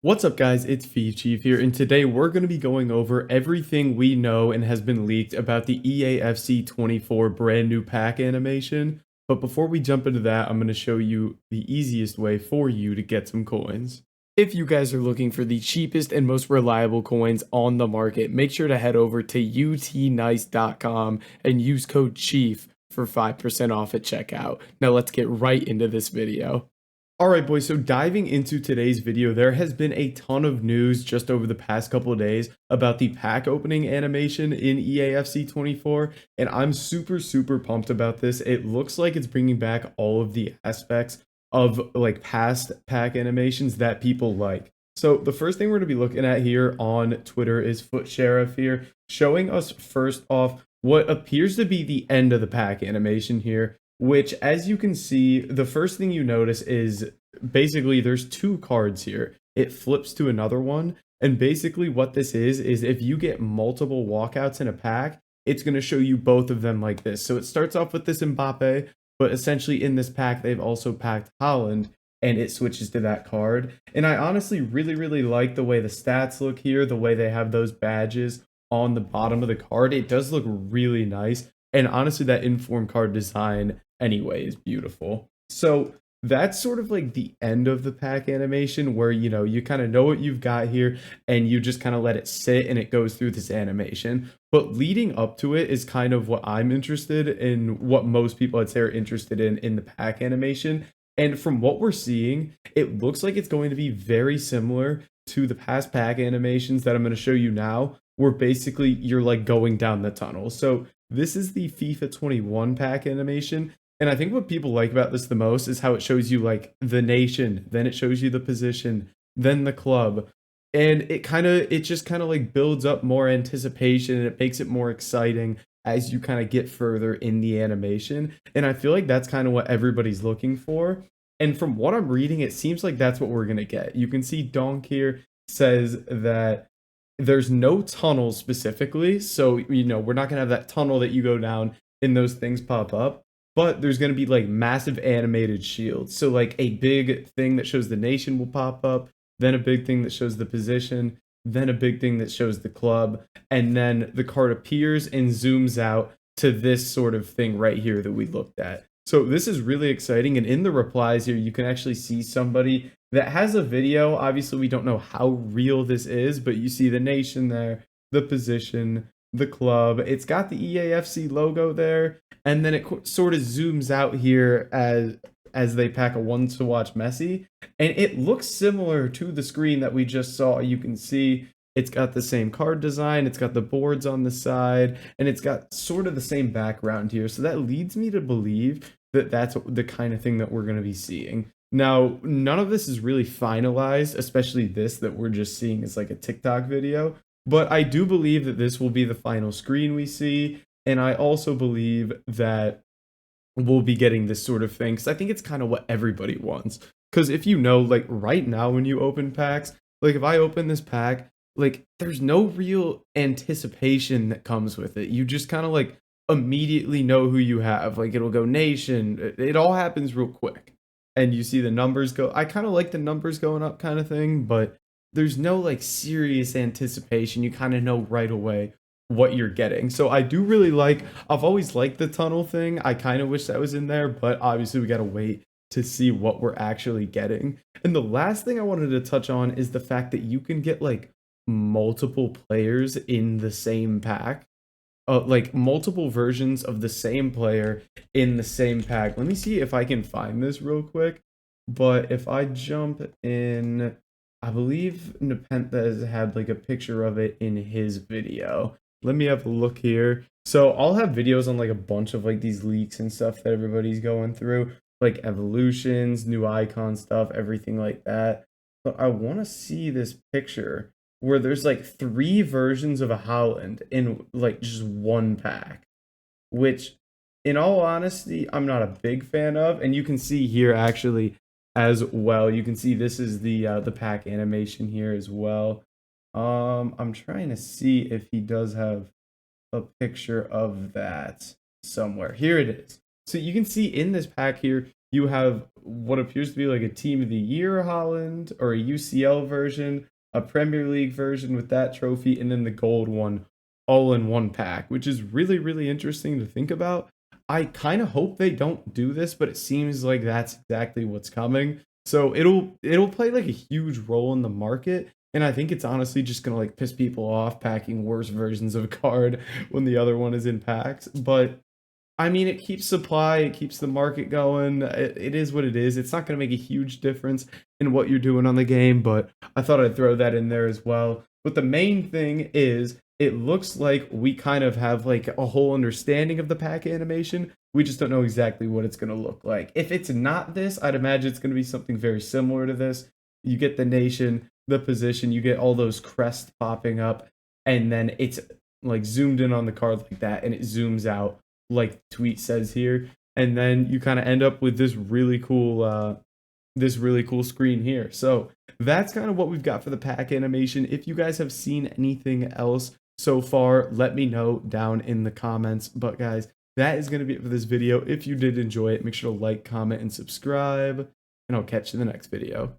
What's up guys, it's Chief here, and today we're going to be going over everything we know and has been leaked about the EAFC 24 brand new pack animation. But before we jump into that, I'm going to show you the easiest way for you to get some coins. If you guys are looking for the cheapest and most reliable coins on the market, make sure to head over to utnice.com and use code CHIEF for 5% off at checkout. Now let's get right into this video. Alright boys, so diving into today's video, there has been a ton of news just over the past couple of days about the pack opening animation in EAFC 24, and I'm super pumped about this. It looks like it's bringing back all of the aspects of like past pack animations that people like. So the first thing we're going to be looking at here on Twitter is Foot Sheriff here, showing us first off what appears to be the end of the pack animation here. Which, as you can see, the first thing you notice is basically there's two cards here. It flips to another one, and basically what this is if you get multiple walkouts in a pack, it's going to show you both of them like this. So it starts off with this Mbappe, but essentially in this pack they've also packed Haaland, and it switches to that card. And I honestly really like the way the stats look here, the way they have those badges on the bottom of the card. It does look really nice, and honestly that informed card design anyway is beautiful. So that's sort of like the end of the pack animation where, you know, you kind of know what you've got here and you just kind of let it sit and it goes through this animation. But leading up to it is kind of what I'm interested in, what most people I'd say are interested in the pack animation. And from what we're seeing, it looks like it's going to be very similar to the past pack animations that I'm going to show you now, where basically you're like going down the tunnel. So this is the FIFA 21 pack animation. And I think what people like about this the most is how it shows you like the nation, then it shows you the position, then the club. And it just kind of like builds up more anticipation and it makes it more exciting as you kind of get further in the animation. And I feel like that's kind of what everybody's looking for. And from what I'm reading, it seems like that's what we're going to get. You can see Donk here says that there's no tunnel specifically. So, you know, we're not going to have that tunnel that you go down and those things pop up. But there's going to be like massive animated shields. So like a big thing that shows the nation will pop up, then a big thing that shows the position, then a big thing that shows the club, and then the card appears and zooms out to this sort of thing right here that we looked at. So this is really exciting. And in the replies here, you can actually see somebody that has a video. Obviously, we don't know how real this is, but you see the nation there, the position, the club. It's got the EAFC logo there, and then it sort of zooms out here as they pack a one to watch Messi, and it looks similar to the screen that we just saw. You can see it's got the same card design, it's got the boards on the side, and it's got sort of the same background here. So that leads me to believe that that's the kind of thing that we're going to be seeing. Now, none of this is really finalized, especially this that we're just seeing as like a TikTok video. But I do believe that this will be the final screen we see. And I also believe that we'll be getting this sort of thing because I think it's kind of what everybody wants. Because if you know, like right now when you open packs, like if I open this pack, like there's no real anticipation that comes with it. You just kind of like immediately know who you have. Like it'll go nation. It all happens real quick. And you see the numbers go. I kind of like the numbers going up kind of thing, but there's no like serious anticipation. You kind of know right away what you're getting. So I do really like, I've always liked the tunnel thing. I kind of wish that was in there, but obviously we got to wait to see what we're actually getting. And the last thing I wanted to touch on is the fact that you can get like multiple players in the same pack. Like multiple versions of the same player in the same pack. Let me see if I can find this real quick. But if I jump in, I believe Nepenthes had like a picture of it in his video. Let me have a look here. So I'll have videos on like a bunch of like these leaks and stuff that everybody's going through, like evolutions, new icon stuff, everything like that. But I want to see this picture where there's like 3 versions of a Haaland in like just one pack, which in all honesty, I'm not a big fan of. And you can see here actually as well, you can see this is the pack animation here as well. I'm trying to see if he does have a picture of that somewhere. Here it is. So you can see in this pack here, You have what appears to be like a Team of the Year Holland or a UCL version, a Premier League version with that trophy, and then the gold one all in one pack, which is really, really interesting to think about. I kind of hope they don't do this, but it seems like that's exactly what's coming. So it'll play like a huge role in the market, and I think it's honestly just gonna like piss people off packing worse versions of a card when the other one is in packs. But I mean, it keeps supply, it keeps the market going. It is what it is. It's not going to make a huge difference in what you're doing on the game, but I thought I'd throw that in there as well. But the main thing is, it looks like we kind of have like a whole understanding of the pack animation. We just don't know exactly what it's going to look like. If it's not this, I'd imagine it's going to be something very similar to this. You get the nation, the position, you get all those crests popping up, and then it's like zoomed in on the card like that, and it zooms out like the tweet says here, and then you kind of end up with this really cool screen here. So that's kind of what we've got for the pack animation. If you guys have seen anything else so far, let me know down in the comments. But guys, that is going to be it for this video. If you did enjoy it, make sure to like, comment, and subscribe, and I'll catch you in the next video.